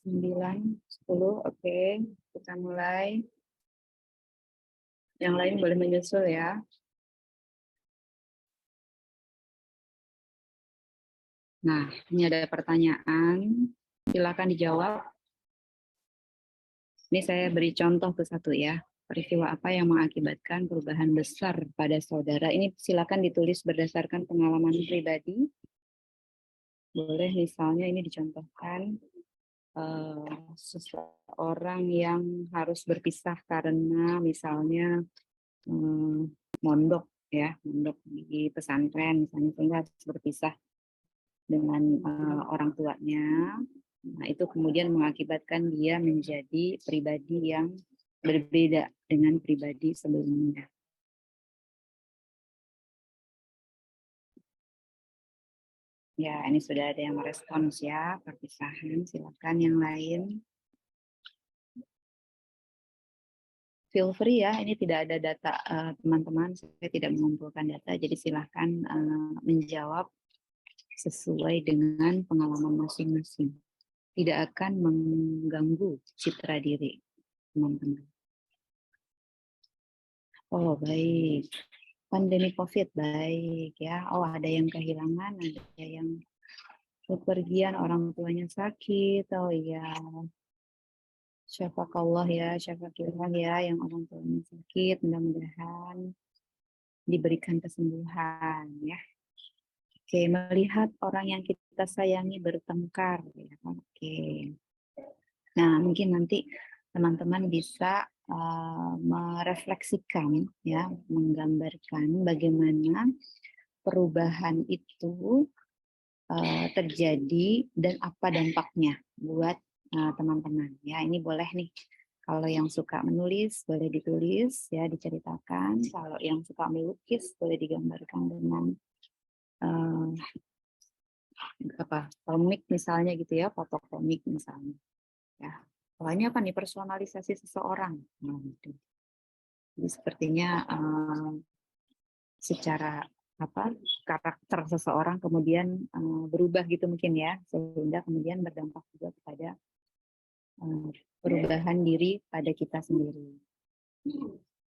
9, 10, oke. Kita mulai. Yang lain boleh menyusul ya. Nah, ini ada pertanyaan. Silakan dijawab. Ini saya beri contoh ke satu ya. Peristiwa apa yang mengakibatkan perubahan besar pada saudara? Ini silakan ditulis berdasarkan pengalaman pribadi. Boleh misalnya ini dicontohkan seseorang yang harus berpisah karena misalnya mondok ya, mondok di pesantren misalnya, sehingga harus berpisah dengan orang tuanya. Nah, itu kemudian mengakibatkan dia menjadi pribadi yang berbeda dengan pribadi sebelumnya. Ya, ini sudah ada yang merespons ya, perpisahan. Silakan yang lain. Feel free ya, ini tidak ada data teman-teman, saya tidak mengumpulkan data, jadi silahkan menjawab sesuai dengan pengalaman masing-masing. Tidak akan mengganggu citra diri teman-teman. Oh, baik. Pandemi COVID, baik ya. Oh, ada yang kehilangan, ada yang bepergian, orang tuanya sakit. Oh iya. Syafakallah ya, syafakillah ya, yang orang tuanya sakit, mudah-mudahan diberikan kesembuhan ya. Oke, melihat orang yang kita sayangi bertengkar ya. Oke. Nah, mungkin nanti teman-teman bisa merefleksikan ya, menggambarkan bagaimana perubahan itu terjadi dan apa dampaknya buat teman-teman ya. Ini boleh nih, kalau yang suka menulis boleh ditulis ya, diceritakan. Kalau yang suka melukis boleh digambarkan dengan komik misalnya gitu ya, foto komik misalnya ya. Wah, ini apa nih, personalisasi seseorang. Nah, gitu. Jadi sepertinya secara karakter seseorang kemudian berubah gitu mungkin ya, sehingga kemudian berdampak juga kepada perubahan diri pada kita sendiri.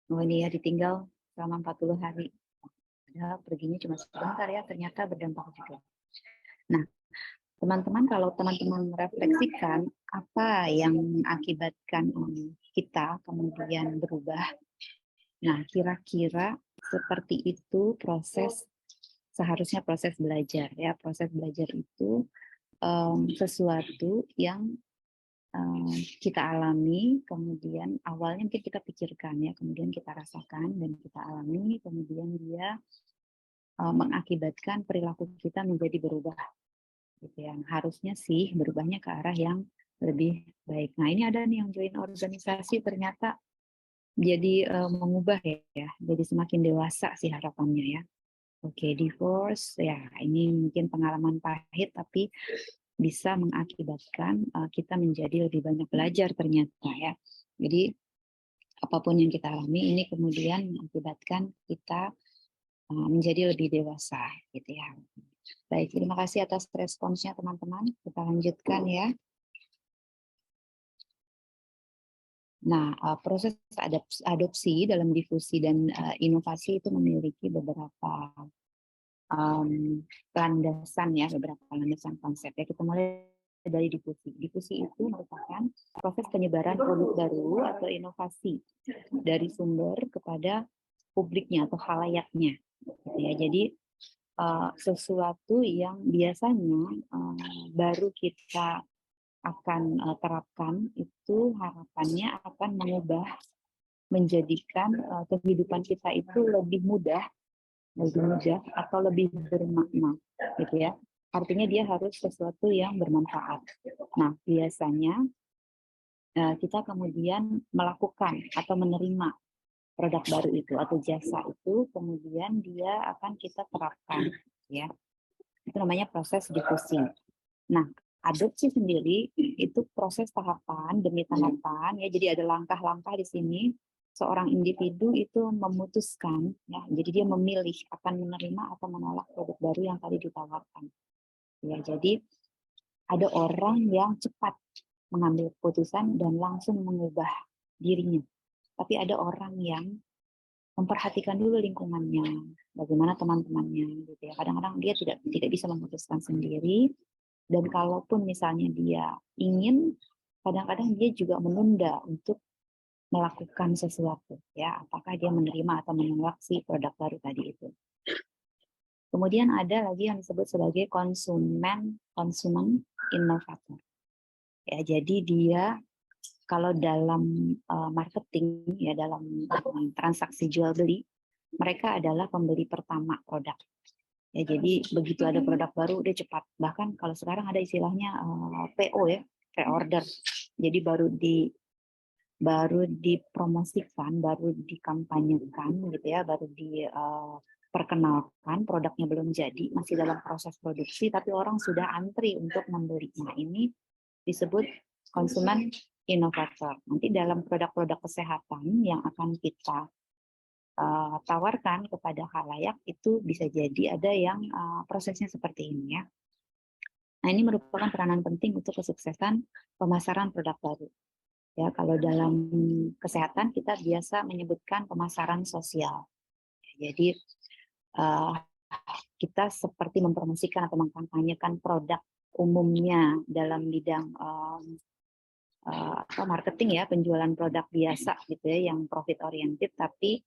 Oh, ini ya, ditinggal selama 40 hari. Padahal perginya cuma sebentar ya, ternyata berdampak juga. Nah, teman-teman, kalau teman-teman merefleksikan apa yang mengakibatkan kita kemudian berubah, nah kira-kira seperti itu seharusnya proses belajar ya. Proses belajar itu sesuatu yang kita alami, kemudian awalnya mungkin kita pikirkan ya, kemudian kita rasakan dan kita alami, kemudian dia mengakibatkan perilaku kita menjadi berubah. Gitu ya. Harusnya sih berubahnya ke arah yang lebih baik. Nah, ini ada nih yang join organisasi, ternyata jadi mengubah ya, jadi semakin dewasa sih harapannya ya. Oke, divorce ya, ini mungkin pengalaman pahit tapi bisa mengakibatkan kita menjadi lebih banyak belajar ternyata ya. Jadi apapun yang kita alami ini kemudian mengakibatkan kita menjadi lebih dewasa gitu ya. Baik, terima kasih atas responsnya teman-teman. Kita lanjutkan ya. Nah, proses adopsi dalam difusi dan inovasi itu memiliki beberapa landasan ya, beberapa landasan konsep ya. Kita mulai dari difusi. Difusi itu merupakan proses penyebaran produk baru atau inovasi dari sumber kepada publiknya atau khalayaknya. Gitu ya. Jadi sesuatu yang biasanya baru kita akan terapkan itu harapannya akan menjadikan kehidupan kita itu lebih mudah atau lebih bermakna gitu ya. Artinya dia harus sesuatu yang bermanfaat. Nah, biasanya kita kemudian melakukan atau menerima produk baru itu atau jasa itu, kemudian dia akan kita terapkan ya. Itu namanya proses difusi. Nah, adopsi sendiri itu proses tahapan demi tahapan ya. Jadi ada langkah-langkah di sini. Seorang individu itu memutuskan ya. Jadi dia memilih akan menerima atau menolak produk baru yang tadi ditawarkan. Ya, jadi ada orang yang cepat mengambil keputusan dan langsung mengubah dirinya. Tapi ada orang yang memperhatikan dulu lingkungannya, bagaimana teman-temannya, gitu ya. Kadang-kadang dia tidak bisa memutuskan sendiri, dan kalaupun misalnya dia ingin, kadang-kadang dia juga menunda untuk melakukan sesuatu, ya. Apakah dia menerima atau menolak si produk baru tadi itu. Kemudian ada lagi yang disebut sebagai konsumen inovator. Ya, jadi dia kalau dalam marketing, ya dalam transaksi jual beli, mereka adalah pembeli pertama produk. Ya, jadi begitu ada produk baru dia cepat. Bahkan kalau sekarang ada istilahnya PO ya, pre-order. Jadi baru dipromosikan, baru dikampanyekan gitu ya, baru diperkenalkan, produknya belum jadi, masih dalam proses produksi, tapi orang sudah antri untuk membeli. Nah, ini disebut konsumen inovator. Nanti dalam produk-produk kesehatan yang akan kita tawarkan kepada khalayak itu bisa jadi ada yang prosesnya seperti ini ya. Nah, ini merupakan peranan penting untuk kesuksesan pemasaran produk baru. Ya, kalau dalam kesehatan kita biasa menyebutkan pemasaran sosial. Jadi kita seperti mempromosikan atau mengkampanyekan produk umumnya dalam bidang marketing ya, penjualan produk biasa gitu ya, yang profit oriented, tapi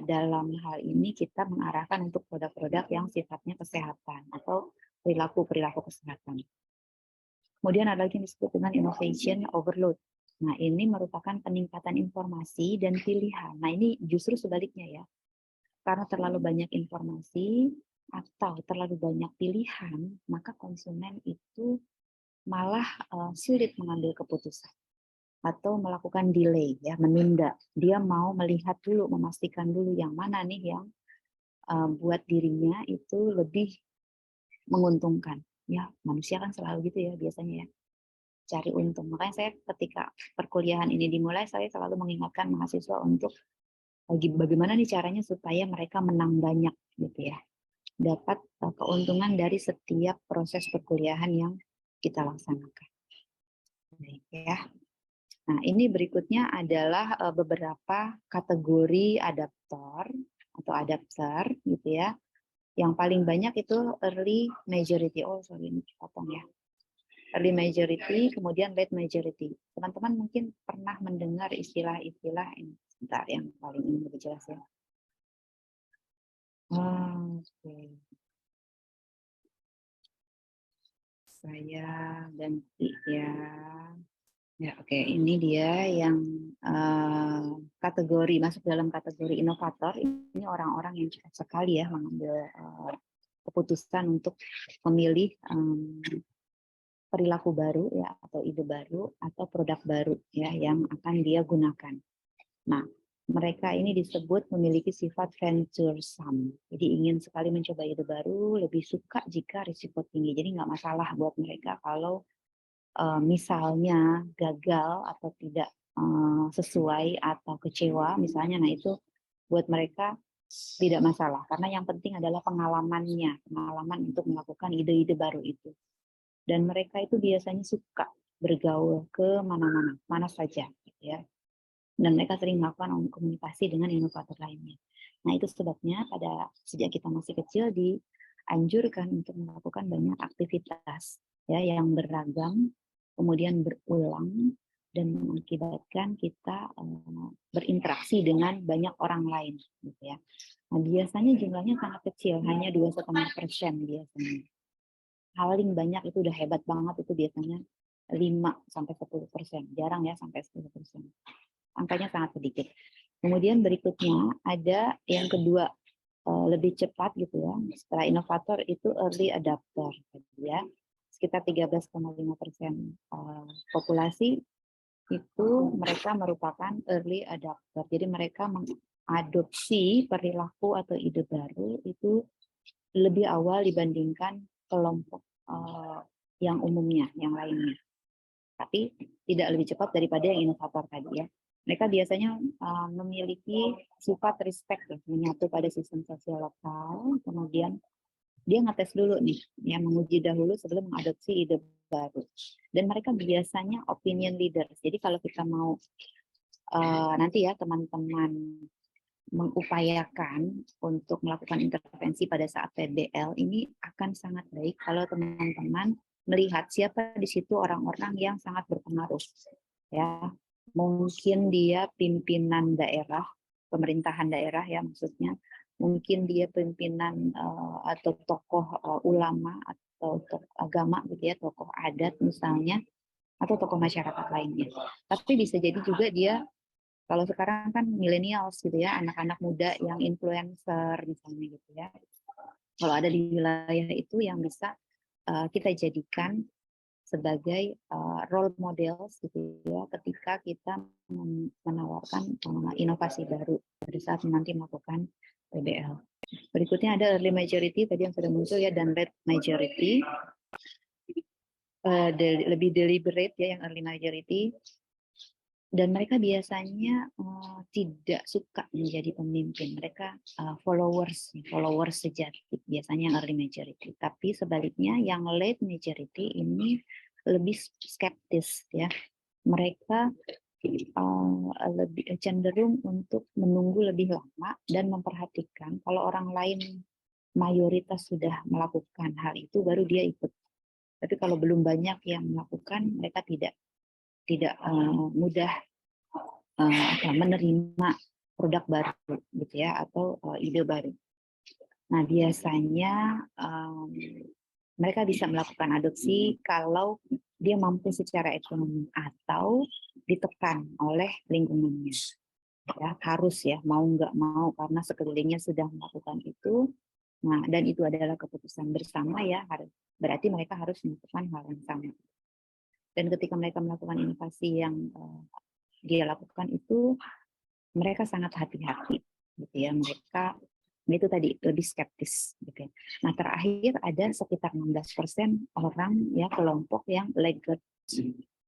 dalam hal ini kita mengarahkan untuk produk-produk yang sifatnya kesehatan atau perilaku kesehatan. Kemudian ada lagi yang disebut dengan innovation overload. Nah, ini merupakan peningkatan informasi dan pilihan. Nah, ini justru sebaliknya ya. Karena terlalu banyak informasi atau terlalu banyak pilihan, maka konsumen itu malah sulit mengambil keputusan atau melakukan delay ya, menunda. Dia mau melihat dulu, memastikan dulu yang mana nih yang buat dirinya itu lebih menguntungkan. Ya, manusia kan selalu gitu ya biasanya ya, cari untung. Makanya saya ketika perkuliahan ini dimulai, saya selalu mengingatkan mahasiswa untuk bagaimana nih caranya supaya mereka menang banyak gitu ya, dapat keuntungan dari setiap proses perkuliahan yang kita laksanakan. Baik ya. Nah, ini berikutnya adalah beberapa kategori adaptor atau adapter gitu ya. Yang paling banyak itu early majority. Oh, sorry, ini potong ya. Early majority, kemudian late majority. Teman-teman mungkin pernah mendengar istilah-istilah ini. Sebentar, yang paling ini lebih jelas ya. Oke. Saya ganti ya. Ya, oke. Ini dia yang kategori masuk dalam kategori inovator. Ini orang-orang yang cepat sekali ya mengambil keputusan untuk memilih perilaku baru ya, atau ide baru atau produk baru ya yang akan dia gunakan. Nah, mereka ini disebut memiliki sifat venturesome. Jadi ingin sekali mencoba ide baru, lebih suka jika risiko tinggi. Jadi nggak masalah buat mereka kalau misalnya gagal atau tidak sesuai atau kecewa misalnya. Nah, itu buat mereka tidak masalah karena yang penting adalah pengalaman untuk melakukan ide-ide baru itu. Dan mereka itu biasanya suka bergaul ke mana saja gitu ya. Dan mereka sering melakukan komunikasi dengan inovator lainnya. Nah, itu sebabnya sejak kita masih kecil dianjurkan untuk melakukan banyak aktivitas ya yang beragam, kemudian berulang dan mengakibatkan kita berinteraksi dengan banyak orang lain gitu ya. Nah, biasanya jumlahnya sangat kecil, hanya 2,5% biasanya. Paling banyak itu udah hebat banget, itu biasanya 5-10%. Jarang ya sampai 10%. Angkanya sangat sedikit. Kemudian berikutnya ada yang kedua, lebih cepat gitu ya. Setelah inovator itu early adapter ya. Sekitar 13,5% populasi itu mereka merupakan early adapter. Jadi mereka mengadopsi perilaku atau ide baru itu lebih awal dibandingkan kelompok yang umumnya, yang lainnya. Tapi tidak lebih cepat daripada yang inovator tadi ya. Mereka biasanya memiliki sifat respect ya, menyatu pada sistem sosial lokal, kemudian dia ngetes dulu nih, yang menguji dahulu sebelum mengadopsi ide baru. Dan mereka biasanya opinion leaders. Jadi kalau kita mau nanti ya teman-teman mengupayakan untuk melakukan intervensi pada saat PBL, ini akan sangat baik kalau teman-teman melihat siapa di situ orang-orang yang sangat berpengaruh. Ya, mungkin dia pimpinan daerah, pemerintahan daerah ya maksudnya, mungkin dia pimpinan atau tokoh ulama atau tokoh agama gitu ya, tokoh adat misalnya, atau tokoh masyarakat lainnya. Tapi bisa jadi juga dia, kalau sekarang kan millennials gitu ya, anak-anak muda yang influencer misalnya gitu ya. Kalau ada di wilayah itu yang bisa kita jadikan sebagai role model gitu ya, ketika kita menawarkan inovasi baru pada saat nanti melakukan PBL. Berikutnya ada early majority tadi yang sudah muncul ya, dan late majority. Lebih deliberate ya yang early majority. Dan mereka biasanya tidak suka menjadi pemimpin. Mereka followers sejati, biasanya yang early majority. Tapi sebaliknya yang late majority ini lebih skeptis ya. Mereka lebih cenderung untuk menunggu lebih lama dan memperhatikan kalau orang lain mayoritas sudah melakukan hal itu baru dia ikut. Tapi kalau belum banyak yang melakukan, mereka tidak mudah menerima produk baru gitu ya, atau ide baru. Nah biasanya mereka bisa melakukan adopsi kalau dia mampu secara ekonomi atau ditekan oleh lingkungannya. Ya, harus ya, mau nggak mau, karena sekelilingnya sudah melakukan itu. Nah, dan itu adalah keputusan bersama ya, berarti mereka harus melakukan hal yang sama. Dan ketika mereka melakukan inovasi yang dia lakukan itu, mereka sangat hati-hati, gitu ya. Mereka itu tadi lebih skeptis, gitu ya. Nah terakhir ada sekitar 16% orang ya, kelompok yang laggard.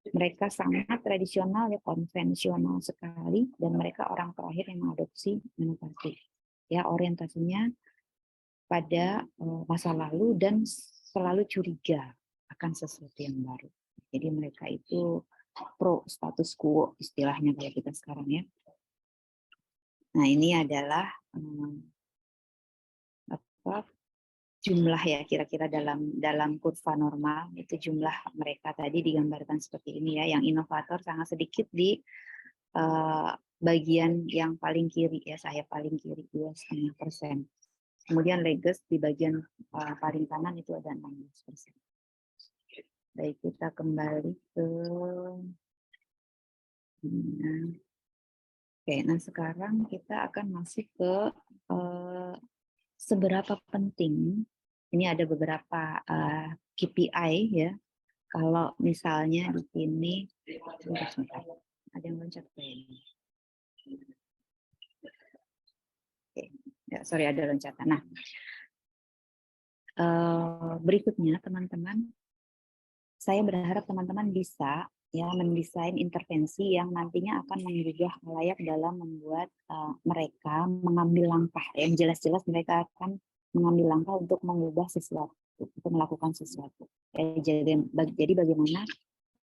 Mereka sangat tradisional ya, konvensional sekali, dan mereka orang terakhir yang mengadopsi inovasi. Ya, orientasinya pada masa lalu dan selalu curiga akan sesuatu yang baru. Jadi mereka itu pro status quo istilahnya kayak kita sekarang ya. Nah ini adalah jumlah ya kira-kira dalam kurva normal, itu jumlah mereka tadi digambarkan seperti ini ya. Yang inovator sangat sedikit di bagian yang paling kiri ya, saya paling kiri 2,5%. Kemudian legacy di bagian paling kanan itu ada 16%. Baik, kita kembali ke Oke, nah sekarang kita akan masuk ke seberapa penting. Ini ada beberapa KPI ya. Kalau misalnya di sini, ada yang loncat ke ini. Oke, ya, sorry ada loncatan. Nah, berikutnya teman-teman, saya berharap teman-teman bisa ya mendesain intervensi yang nantinya akan mengubah khalayak dalam membuat mereka mengambil langkah. Yang jelas-jelas mereka akan mengambil langkah untuk mengubah sesuatu, untuk melakukan sesuatu. Jadi bagaimana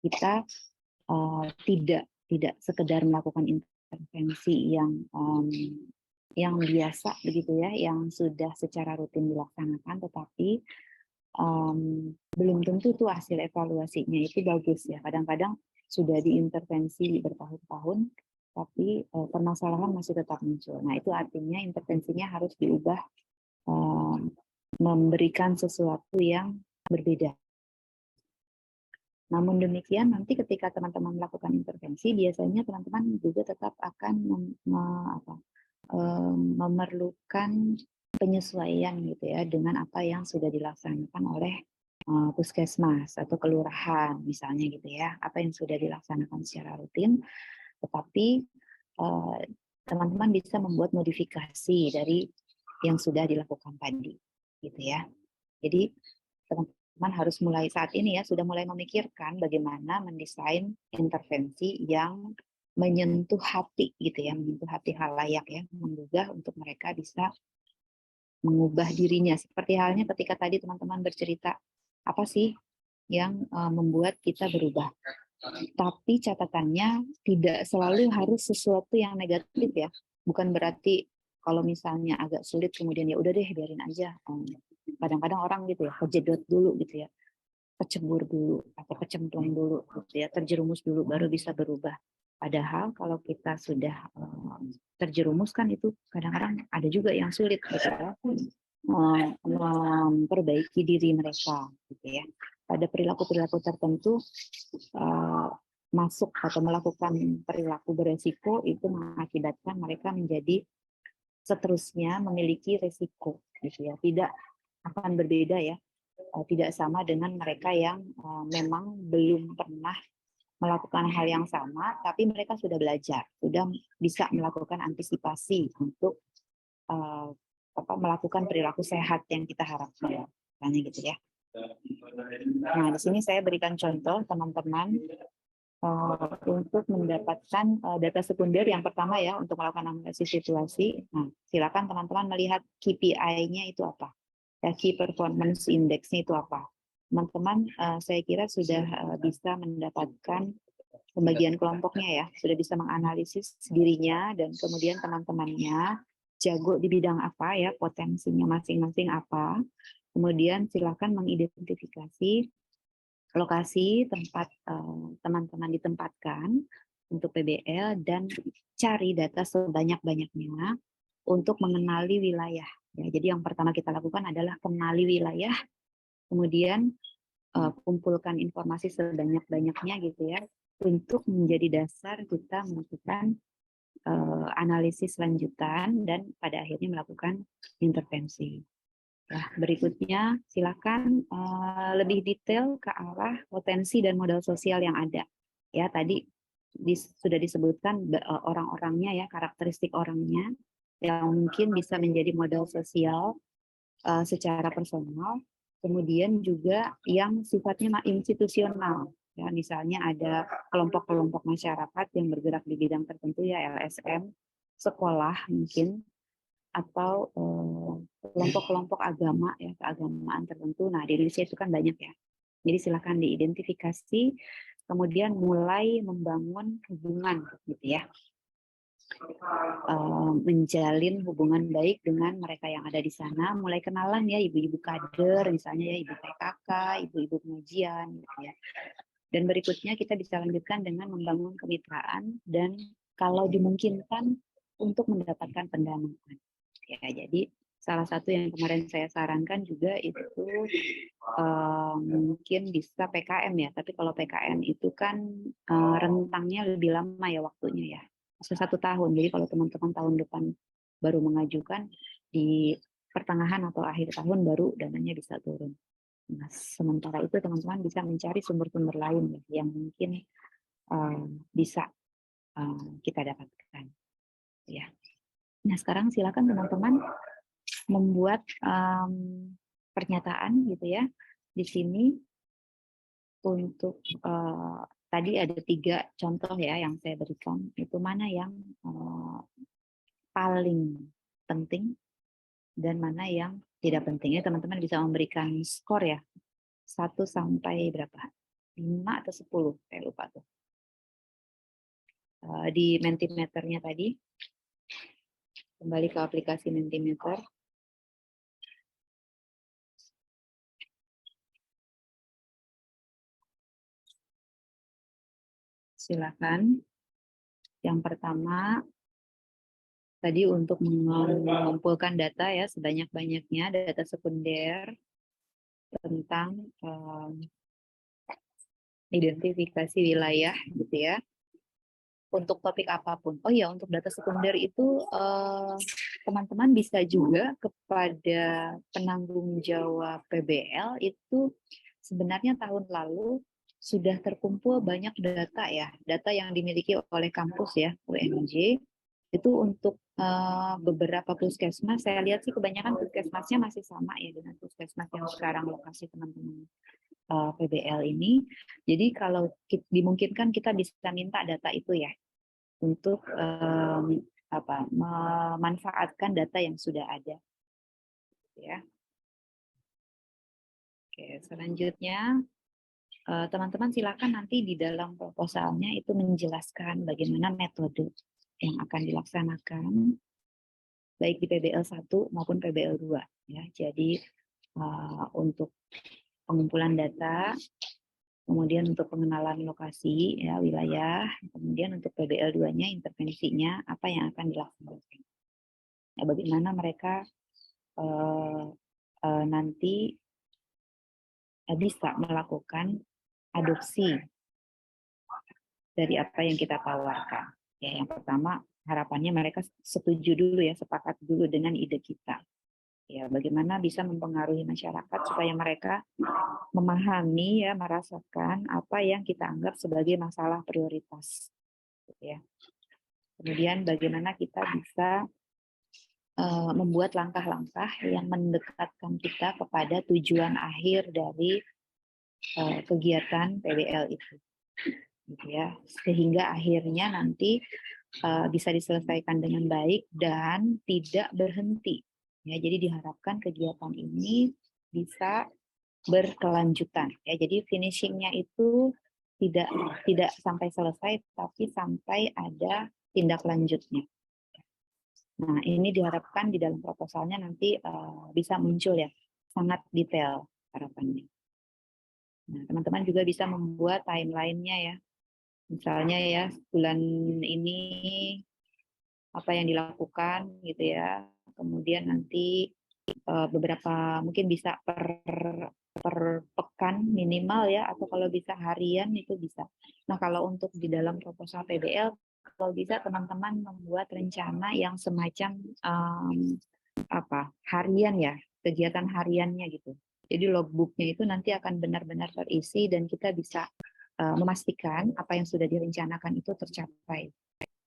kita tidak sekedar melakukan intervensi yang biasa begitu ya, yang sudah secara rutin dilaksanakan, tetapi belum tentu tuh hasil evaluasinya itu bagus ya. Kadang-kadang sudah diintervensi bertahun-tahun, tapi permasalahan masih tetap muncul. Nah itu artinya intervensinya harus diubah, memberikan sesuatu yang berbeda. Namun demikian, nanti ketika teman-teman melakukan intervensi, biasanya teman-teman juga tetap akan memerlukan penyesuaian gitu ya dengan apa yang sudah dilaksanakan oleh puskesmas atau kelurahan misalnya gitu ya, apa yang sudah dilaksanakan secara rutin, tetapi teman-teman bisa membuat modifikasi dari yang sudah dilakukan tadi gitu ya. Jadi teman-teman harus mulai saat ini ya, sudah mulai memikirkan bagaimana mendesain intervensi yang menyentuh hati gitu ya, menyentuh hati khalayak ya, menggugah untuk mereka bisa mengubah dirinya. Seperti halnya ketika tadi teman-teman bercerita, apa sih yang membuat kita berubah. Tapi catatannya tidak selalu harus sesuatu yang negatif ya. Bukan berarti kalau misalnya agak sulit kemudian ya udah deh biarin aja. Kadang-kadang orang gitu ya kejedot dulu gitu ya, kecebur dulu atau kecemplung dulu gitu ya, terjerumus dulu baru bisa berubah. Padahal kalau kita sudah terjerumus kan itu kadang-kadang ada juga yang sulit gitu ya, memperbaiki diri mereka gitu ya. Pada perilaku-perilaku tertentu masuk atau melakukan perilaku beresiko itu mengakibatkan mereka menjadi seterusnya memiliki resiko gitu ya. Tidak akan berbeda ya, tidak sama dengan mereka yang memang belum pernah melakukan hal yang sama, tapi mereka sudah belajar, sudah bisa melakukan antisipasi untuk melakukan perilaku sehat yang kita harapkan, misalnya gitu ya. Nah, di sini saya berikan contoh teman-teman untuk mendapatkan data sekunder yang pertama ya untuk melakukan analisis situasi. Nah, silakan teman-teman melihat KPI-nya itu apa, ya, Key Performance Index-nya itu apa. Teman-teman, saya kira sudah bisa mendapatkan pembagian kelompoknya ya, sudah bisa menganalisis dirinya dan kemudian teman-temannya jago di bidang apa ya, potensinya masing-masing apa. Kemudian silakan mengidentifikasi lokasi tempat teman-teman ditempatkan untuk PBL dan cari data sebanyak-banyaknya untuk mengenali wilayah. Ya, jadi yang pertama kita lakukan adalah kenali wilayah, kemudian kumpulkan informasi sebanyak-banyaknya gitu ya, untuk menjadi dasar kita melakukan analisis lanjutan dan pada akhirnya melakukan intervensi. Nah, berikutnya silakan lebih detail ke arah potensi dan modal sosial yang ada. Ya, tadi sudah disebutkan orang-orangnya ya, karakteristik orangnya yang mungkin bisa menjadi modal sosial secara personal. Kemudian juga yang sifatnya institusional. Ya, misalnya ada kelompok-kelompok masyarakat yang bergerak di bidang tertentu ya, LSM, sekolah mungkin, atau kelompok-kelompok agama ya, keagamaan tertentu. Nah, di Indonesia itu kan banyak ya. Jadi silakan diidentifikasi, kemudian mulai membangun hubungan gitu ya. Menjalin hubungan baik dengan mereka yang ada di sana, mulai kenalan ya ibu-ibu kader misalnya ya, ibu PKK, ibu-ibu pengajian gitu ya. Dan berikutnya kita bisa lanjutkan dengan membangun kemitraan dan kalau dimungkinkan untuk mendapatkan pendanaan. Ya, jadi salah satu yang kemarin saya sarankan juga itu mungkin bisa PKM ya, tapi kalau PKM itu kan rentangnya lebih lama ya waktunya ya, 1 tahun. Jadi kalau teman-teman tahun depan baru mengajukan, di pertengahan atau akhir tahun baru dananya bisa turun. Nah, sementara itu teman-teman bisa mencari sumber-sumber lain ya, yang mungkin bisa kita dapatkan. Ya. Nah, sekarang silakan teman-teman membuat pernyataan gitu ya di sini untuk tadi ada 3 contoh ya yang saya berikan, itu mana yang paling penting dan mana yang tidak penting ya. Teman-teman bisa memberikan skor ya, 1 sampai berapa, 5 atau 10, saya lupa tuh. Di Mentimeternya tadi, kembali ke aplikasi Mentimeter. Silakan. Yang pertama, tadi untuk mengumpulkan data ya sebanyak-banyaknya, data sekunder tentang identifikasi wilayah gitu ya. Untuk topik apapun. Oh ya, untuk data sekunder itu teman-teman bisa juga kepada penanggung jawab PBL itu sebenarnya tahun lalu sudah terkumpul banyak data ya, data yang dimiliki oleh kampus ya, UNJ. Itu untuk beberapa puskesmas, saya lihat sih kebanyakan puskesmasnya masih sama ya dengan puskesmas yang sekarang lokasi teman-teman PBL ini. Jadi kalau dimungkinkan kita bisa minta data itu ya, untuk memanfaatkan data yang sudah ada. Ya. Oke, selanjutnya teman-teman silakan nanti di dalam proposalnya itu menjelaskan bagaimana metode yang akan dilaksanakan baik di PBL 1 maupun PBL 2 ya. Jadi untuk pengumpulan data, kemudian untuk pengenalan lokasi ya wilayah, kemudian untuk PBL 2-nya intervensinya apa yang akan dilaksanakan. Ya, bagaimana mereka nanti bisa melakukan adopsi dari apa yang kita tawarkan. Ya, yang pertama harapannya mereka setuju dulu ya, sepakat dulu dengan ide kita. Ya, bagaimana bisa mempengaruhi masyarakat supaya mereka memahami ya, merasakan apa yang kita anggap sebagai masalah prioritas. Ya. Kemudian bagaimana kita bisa membuat langkah-langkah yang mendekatkan kita kepada tujuan akhir dari kegiatan PBL itu. Gitu ya, sehingga akhirnya nanti bisa diselesaikan dengan baik dan tidak berhenti. Ya, jadi diharapkan kegiatan ini bisa berkelanjutan. Ya, jadi finishingnya itu tidak sampai selesai, tapi sampai ada tindak lanjutnya. Nah, ini diharapkan di dalam proposalnya nanti bisa muncul ya, sangat detail harapannya. Nah, teman-teman juga bisa membuat timeline-nya ya. Misalnya ya, bulan ini apa yang dilakukan gitu ya. Kemudian nanti beberapa mungkin bisa per pekan minimal ya, atau kalau bisa harian itu bisa. Nah, kalau untuk di dalam proposal PBL, kalau bisa teman-teman membuat rencana yang semacam harian ya, kegiatan hariannya gitu. Jadi logbooknya itu nanti akan benar-benar terisi dan kita bisa memastikan apa yang sudah direncanakan itu tercapai.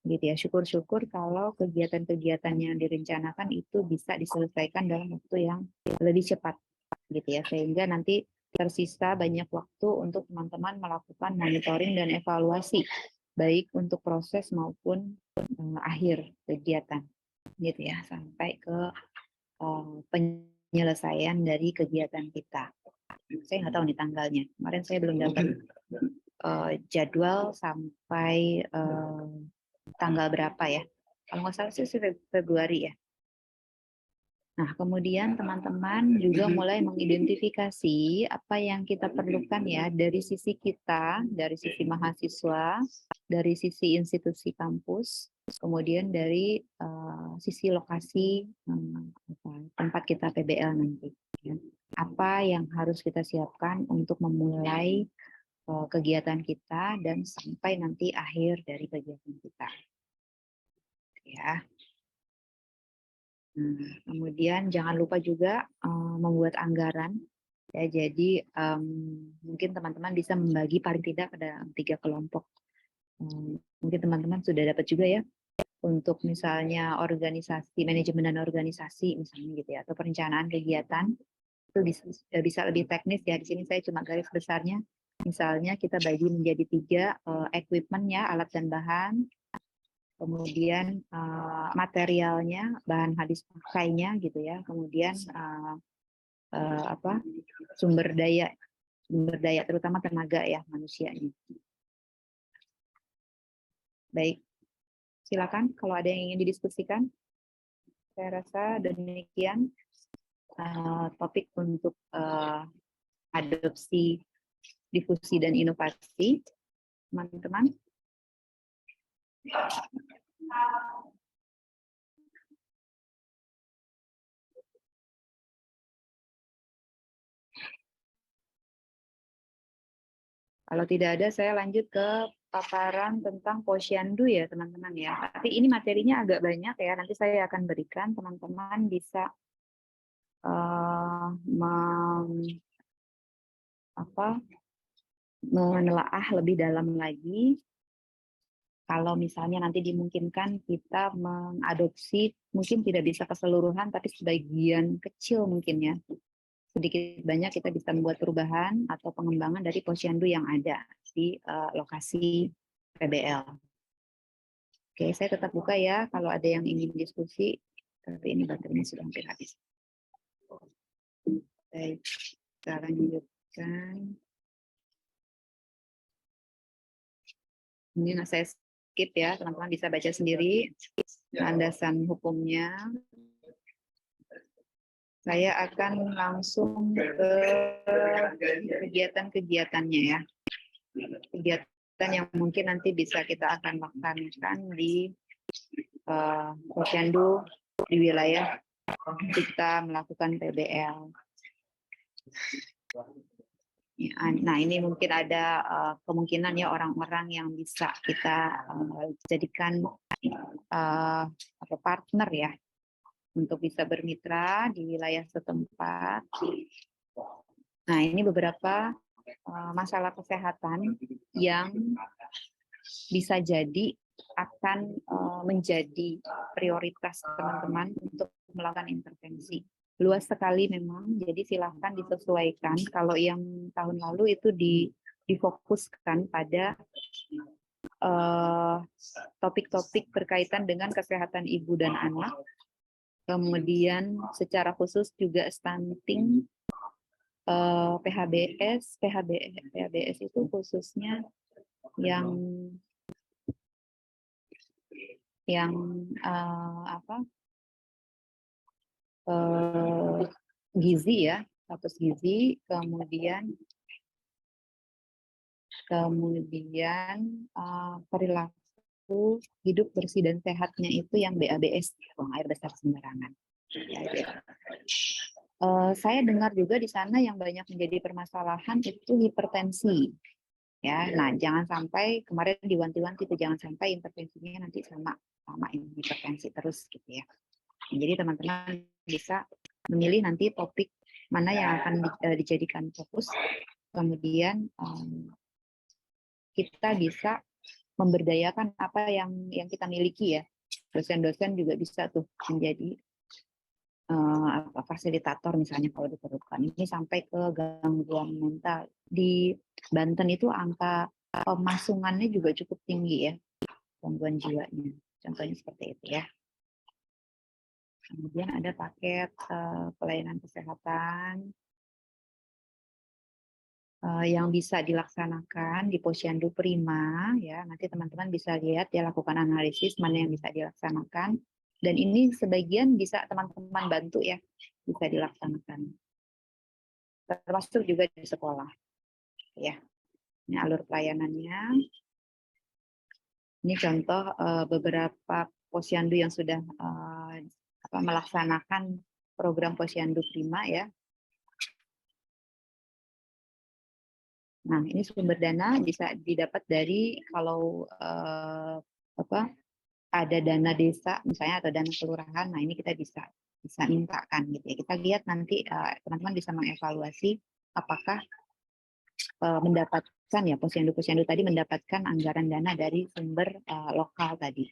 Gitu ya. Syukur-syukur kalau kegiatan-kegiatan yang direncanakan itu bisa diselesaikan dalam waktu yang lebih cepat gitu ya, sehingga nanti tersisa banyak waktu untuk teman-teman melakukan monitoring dan evaluasi baik untuk proses maupun akhir kegiatan gitu ya, sampai ke penyelesaian dari kegiatan kita. Saya nggak tahu nih tanggalnya, kemarin saya belum dapat jadwal sampai tanggal berapa ya, kalau nggak salah sih Februari ya. Nah, kemudian teman-teman juga mulai mengidentifikasi apa yang kita perlukan ya dari sisi kita, dari sisi mahasiswa, dari sisi institusi kampus, kemudian dari sisi lokasi tempat kita PBL nanti. Apa yang harus kita siapkan untuk memulai kegiatan kita dan sampai nanti akhir dari kegiatan kita. Ya. Kemudian jangan lupa juga membuat anggaran. Ya, jadi mungkin teman-teman bisa membagi paling tidak pada 3 kelompok. Mungkin teman-teman sudah dapat juga ya untuk misalnya organisasi, manajemen dan organisasi misalnya gitu ya, atau perencanaan kegiatan itu bisa lebih teknis ya. Di sini saya cuma garis besarnya. Misalnya kita bagi menjadi 3 equipment ya, alat dan bahan. Kemudian materialnya, bahan habis pakainya gitu ya, kemudian sumber daya terutama tenaga ya manusianya. Baik, silakan kalau ada yang ingin didiskusikan. Saya rasa demikian topik untuk adopsi, difusi dan inovasi, teman-teman. Kalau tidak ada, saya lanjut ke paparan tentang posyandu ya, teman-teman ya. Tapi ini materinya agak banyak ya, nanti saya akan berikan, teman-teman bisa menelaah lebih dalam lagi. Kalau misalnya nanti dimungkinkan kita mengadopsi, mungkin tidak bisa keseluruhan, tapi sebagian kecil mungkin ya. Sedikit banyak kita bisa membuat perubahan atau pengembangan dari posyandu yang ada di lokasi PBL. Oke, saya tetap buka ya kalau ada yang ingin diskusi, tapi ini baterainya sudah hampir habis. Baik, kita lanjutkan. Ini saya skip ya, teman-teman bisa baca sendiri landasan hukumnya. Saya akan langsung ke kegiatan-kegiatannya ya. Kegiatan yang mungkin nanti bisa kita akan laksanakan di Posyandu di wilayah kita melakukan PBL. Nah, ini mungkin ada kemungkinan ya orang-orang yang bisa kita jadikan partner ya untuk bisa bermitra di wilayah setempat. Nah, ini beberapa masalah kesehatan yang bisa jadi akan menjadi prioritas teman-teman untuk melakukan intervensi. Luas sekali memang, jadi silahkan disesuaikan. Kalau yang tahun lalu itu difokuskan pada topik-topik berkaitan dengan kesehatan ibu dan anak, kemudian secara khusus juga stunting, PHBS itu khususnya yang gizi ya, status gizi, kemudian perilaku hidup bersih dan sehatnya itu yang BABS, buang air besar sembarangan. Saya dengar juga di sana yang banyak menjadi permasalahan itu hipertensi. Ya, nah jangan sampai kemarin diwanti-wanti itu jangan sampai intervensinya nanti sama ini hipertensi terus gitu ya. Jadi teman-teman bisa memilih nanti topik mana yang akan dijadikan fokus, kemudian kita bisa memberdayakan apa yang kita miliki ya. Dosen-dosen juga bisa tuh menjadi fasilitator misalnya kalau diperlukan. Ini sampai ke gangguan mental. Di Banten itu angka pemasungannya juga cukup tinggi ya, gangguan jiwanya. Contohnya seperti itu ya. Kemudian ada paket pelayanan kesehatan yang bisa dilaksanakan di Posyandu Prima ya. Nanti teman-teman bisa lihat ya, lakukan analisis mana yang bisa dilaksanakan, dan ini sebagian bisa teman-teman bantu ya, bisa dilaksanakan. Termasuk juga di sekolah ya. Ini alur pelayanannya. Ini contoh beberapa Posyandu yang sudah melaksanakan program Posyandu Prima ya. Nah, ini sumber dana bisa didapat dari kalau ada dana desa misalnya atau dana kelurahan. Nah, ini kita bisa mintakan gitu ya. Kita lihat nanti teman-teman bisa mengevaluasi apakah mendapatkan ya Posyandu tadi mendapatkan anggaran dana dari sumber lokal tadi.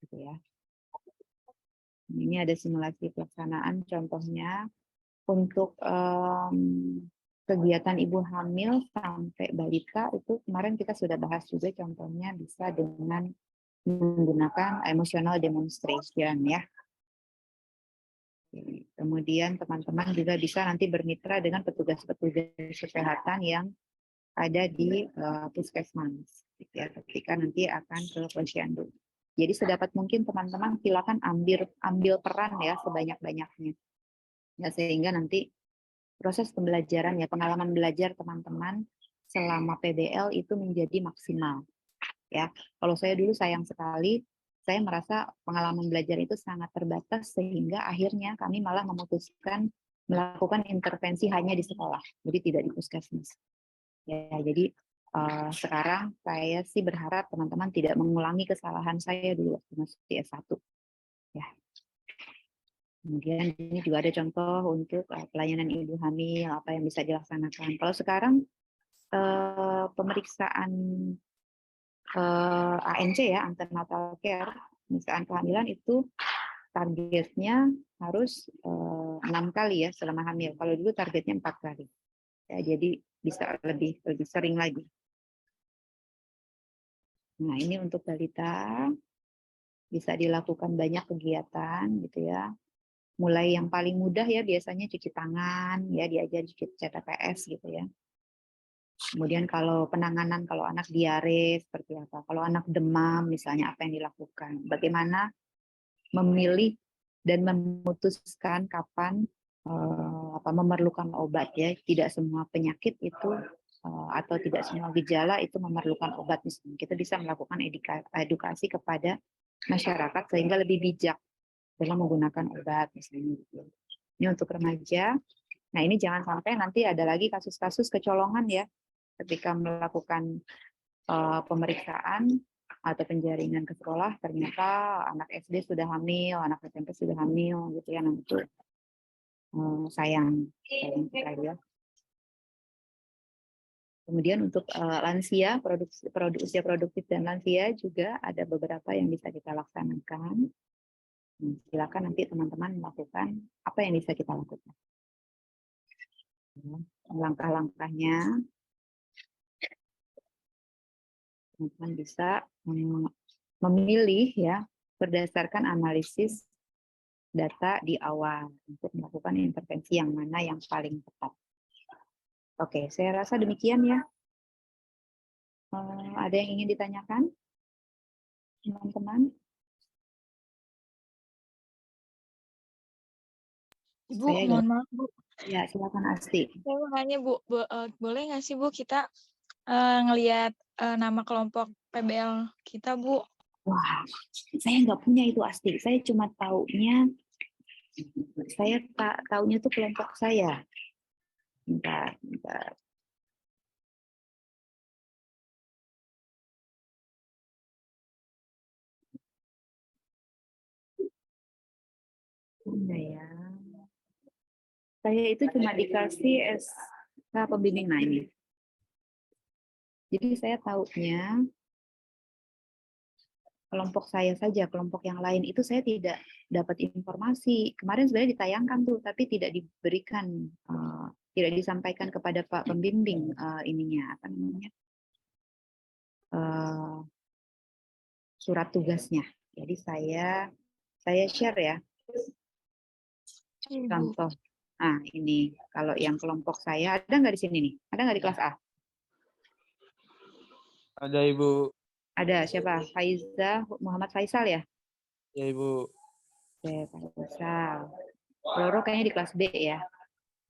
Gitu ya. Ini ada simulasi pelaksanaan contohnya untuk kegiatan ibu hamil sampai balita itu kemarin kita sudah bahas juga, contohnya bisa dengan menggunakan emotional demonstration ya. Kemudian teman-teman juga bisa nanti bermitra dengan petugas-petugas kesehatan yang ada di puskesmas ya, ketika nanti akan ke Posyandu. Jadi sedapat mungkin teman-teman silakan ambil peran ya sebanyak-banyaknya. Ya, sehingga nanti proses pembelajaran ya, pengalaman belajar teman-teman selama PBL itu menjadi maksimal. Ya, kalau saya dulu sayang sekali, saya merasa pengalaman belajar itu sangat terbatas sehingga akhirnya kami malah memutuskan melakukan intervensi hanya di sekolah, jadi tidak di puskesmas. Ya, jadi sekarang saya sih berharap teman-teman tidak mengulangi kesalahan saya dulu waktu masih S1. Ya. Kemudian ini juga ada contoh untuk pelayanan ibu hamil, apa yang bisa dilaksanakan. Kalau sekarang pemeriksaan ANC ya, antenatal care, pemeriksaan kehamilan itu targetnya harus 6 kali ya selama hamil. Kalau dulu targetnya 4 kali. Ya, jadi bisa lebih sering lagi. Nah, ini untuk balita bisa dilakukan banyak kegiatan gitu ya. Mulai yang paling mudah ya biasanya cuci tangan ya, diajari cuci TPS gitu ya. Kemudian kalau penanganan, kalau anak diare seperti apa, kalau anak demam misalnya apa yang dilakukan, bagaimana memilih dan memutuskan kapan memerlukan obat ya. Tidak semua penyakit itu atau tidak semua gejala itu memerlukan obat misalnya. Kita bisa melakukan edukasi kepada masyarakat sehingga lebih bijak dalam menggunakan obat misalnya. Ini untuk remaja. Nah, ini jangan sampai nanti ada lagi kasus-kasus kecolongan ya ketika melakukan pemeriksaan atau penjaringan ke sekolah, ternyata anak SD sudah hamil, anak SMP sudah hamil, gitu ya. Nah, itu sayang sekali ya. Kemudian untuk lansia, usia produktif dan lansia juga ada beberapa yang bisa kita laksanakan. Silakan nanti teman-teman melakukan apa yang bisa kita lakukan. Langkah-langkahnya, teman-teman bisa memilih ya berdasarkan analisis data di awal untuk melakukan intervensi yang mana yang paling tepat. Oke, saya rasa demikian ya. Ada yang ingin ditanyakan, teman-teman? Bu, mohon maaf Bu. Ya, silakan Asti. Saya mau nanya Bu, boleh nggak sih Bu kita ngelihat nama kelompok PBL kita Bu? Wah, saya nggak punya itu Asti. Saya cuma taunya tuh kelompok saya. Bentar. Mana ya? Saya itu cuma dikasih SK pembimbing. Nah, ini. Jadi saya taunya kelompok saya saja, kelompok yang lain itu saya tidak dapat informasi. Kemarin sebenarnya ditayangkan tuh, tapi tidak diberikan, tidak disampaikan kepada Pak Pembimbing ininya apa namanya surat tugasnya. Jadi saya share ya contoh. Nah ini kalau yang kelompok saya ada nggak di sini nih? Ada nggak di kelas A? Ada Ibu. Ada siapa? Faiza Muhammad Faisal ya? Ya Ibu. Oke, Faisal. Roro kayaknya di kelas B ya.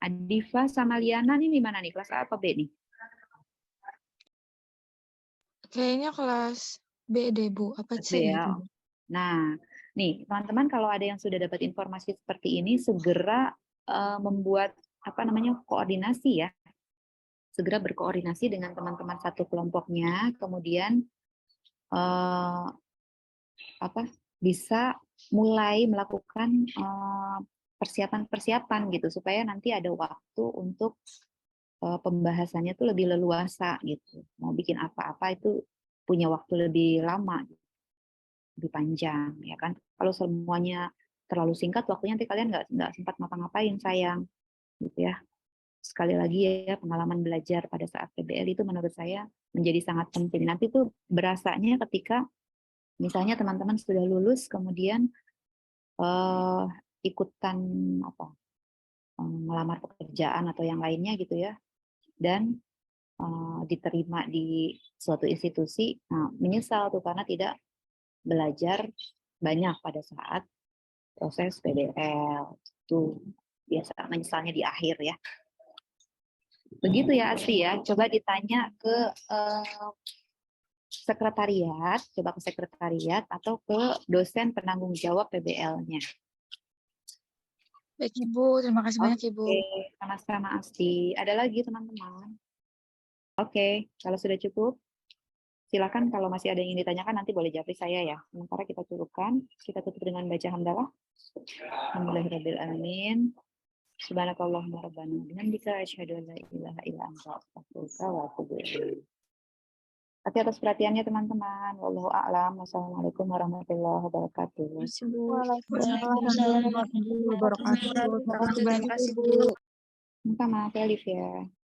Adifa sama Liana nih di mana nih? Kelas A apa B nih? Kayaknya kelas B deh Bu, apa C ya. gitu? Nah, nih teman-teman kalau ada yang sudah dapat informasi seperti ini segera membuat apa namanya koordinasi ya. Segera berkoordinasi dengan teman-teman satu kelompoknya, kemudian bisa mulai melakukan persiapan-persiapan gitu supaya nanti ada waktu untuk pembahasannya tuh lebih leluasa gitu. Mau bikin apa-apa itu punya waktu lebih lama, lebih panjang ya kan. Kalau semuanya terlalu singkat waktunya nanti kalian nggak sempat ngapa-ngapain sayang gitu ya. Sekali lagi ya pengalaman belajar pada saat PBL itu menurut saya menjadi sangat penting. Nanti tuh berasanya ketika misalnya teman-teman sudah lulus kemudian ikutan melamar pekerjaan atau yang lainnya gitu ya dan diterima di suatu institusi, nah, menyesal tuh karena tidak belajar banyak pada saat proses PBL itu biasa menyesalnya di akhir ya. Begitu ya Asti ya. Coba ditanya ke sekretariat, coba ke sekretariat atau ke dosen penanggung jawab PBL-nya. Baik Ibu, terima kasih banyak Ibu. Oke, sama-sama Asti. Ada lagi teman-teman? Oke, kalau sudah cukup, silakan kalau masih ada yang ingin ditanyakan nanti boleh jawab saya ya. Sementara kita cukupkan, kita tutup dengan baca hamdalah. Alhamdulillahirabbil alamin. Subhanakallahumma rabbana bihamdika asyhadu an la ilaha illa anta astaghfiruka wa atubu ilaik. Atas perhatiannya teman-teman. Wallahu a'lam. Wassalamualaikum warahmatullahi wabarakatuh. Waalaikumsalam warahmatullahi wabarakatuh. Terima kasih banyak Bu. Sama, Felix ya.